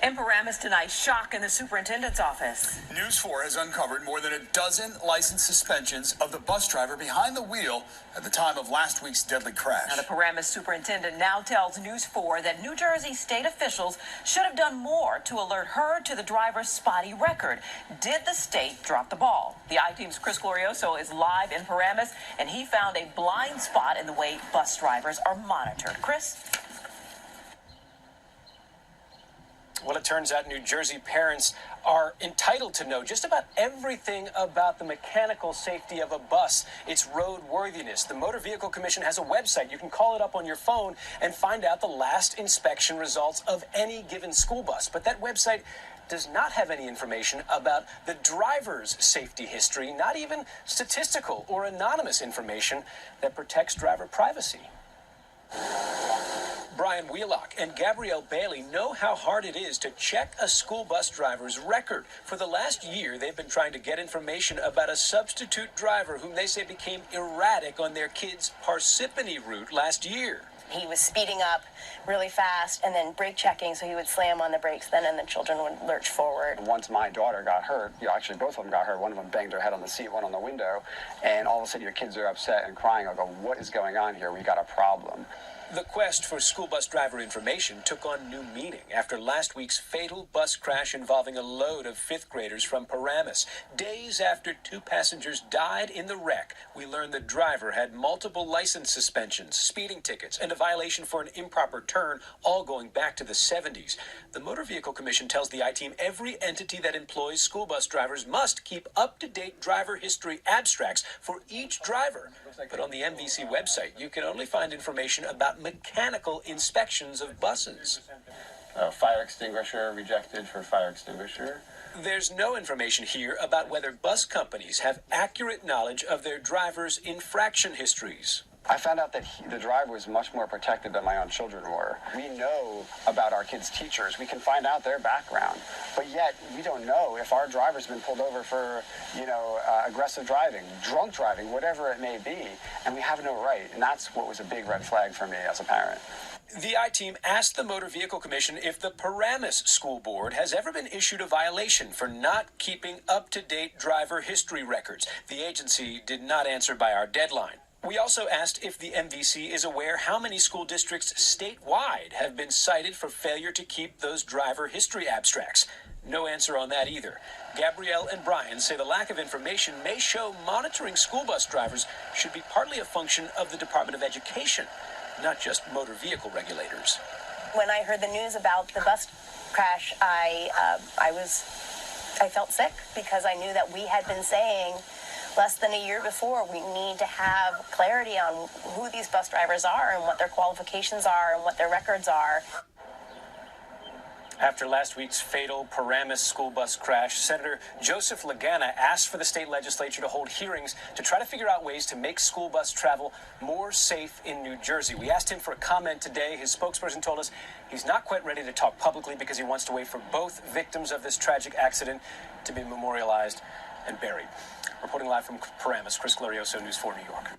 In Paramus tonight, shock in the superintendent's office. News 4 has uncovered more than a dozen license suspensions of the bus driver behind the wheel at the time of last week's deadly crash. Now, the Paramus superintendent now tells News 4 that New Jersey state officials should have done more to alert her to the driver's spotty record. Did the state drop the ball? The I-Teams Chris Glorioso is live in Paramus, and he found a blind spot in the way bus drivers are monitored. Chris? Well, it turns out New Jersey parents are entitled to know just about everything about the mechanical safety of a bus, its roadworthiness. The Motor Vehicle Commission has a website. You can call it up on your phone and find out the last inspection results of any given school bus. But that website does not have any information about the driver's safety history, not even statistical or anonymous information that protects driver privacy. Brian Wheelock and Gabrielle Bailey know how hard it is to check a school bus driver's record. For the last year, they've been trying to get information about a substitute driver whom they say became erratic on their kids' Parsippany route last year. He was speeding up really fast and then brake checking, so he would slam on the brakes then, and the children would lurch forward. Once my daughter got hurt, actually both of them got hurt. One of them banged her head on the seat, one on the window, and all of a sudden your kids are upset and crying. I go, what is going on here? We got a problem. The quest for school bus driver information took on new meaning after last week's fatal bus crash involving a load of fifth graders from Paramus. Days after 2 passengers died in the wreck, we learned the driver had multiple license suspensions, speeding tickets, and a violation for an improper turn, all going back to the 70s. The Motor Vehicle Commission tells the I-Team every entity that employs school bus drivers must keep up-to-date driver history abstracts for each driver. But on the NBC website, you can only find information about mechanical inspections of buses. Fire extinguisher rejected for fire extinguisher. There's no information here about whether bus companies have accurate knowledge of their drivers' infraction histories. I found out that the driver was much more protected than my own children were. We know about our kids' teachers. We can find out their background. But yet, we don't know if our driver's been pulled over for, aggressive driving, drunk driving, whatever it may be. And we have no right. And that's what was a big red flag for me as a parent. The I-Team asked the Motor Vehicle Commission if the Paramus School Board has ever been issued a violation for not keeping up-to-date driver history records. The agency did not answer by our deadline. We also asked if the NBC is aware how many school districts statewide have been cited for failure to keep those driver history abstracts. No answer on that either. Gabrielle and Brian say the lack of information may show monitoring school bus drivers should be partly a function of the Department of Education, not just motor vehicle regulators. When I heard the news about the bus crash, I felt sick because I knew that we had been saying less than a year before, we need to have clarity on who these bus drivers are and what their qualifications are and what their records are. After last week's fatal Paramus school bus crash, Senator Joseph Lagana asked for the state legislature to hold hearings to try to figure out ways to make school bus travel more safe in New Jersey. We asked him for a comment today. His spokesperson told us he's not quite ready to talk publicly because he wants to wait for both victims of this tragic accident to be memorialized and buried. Reporting live from Paramus, Chris Glorioso, News 4 New York.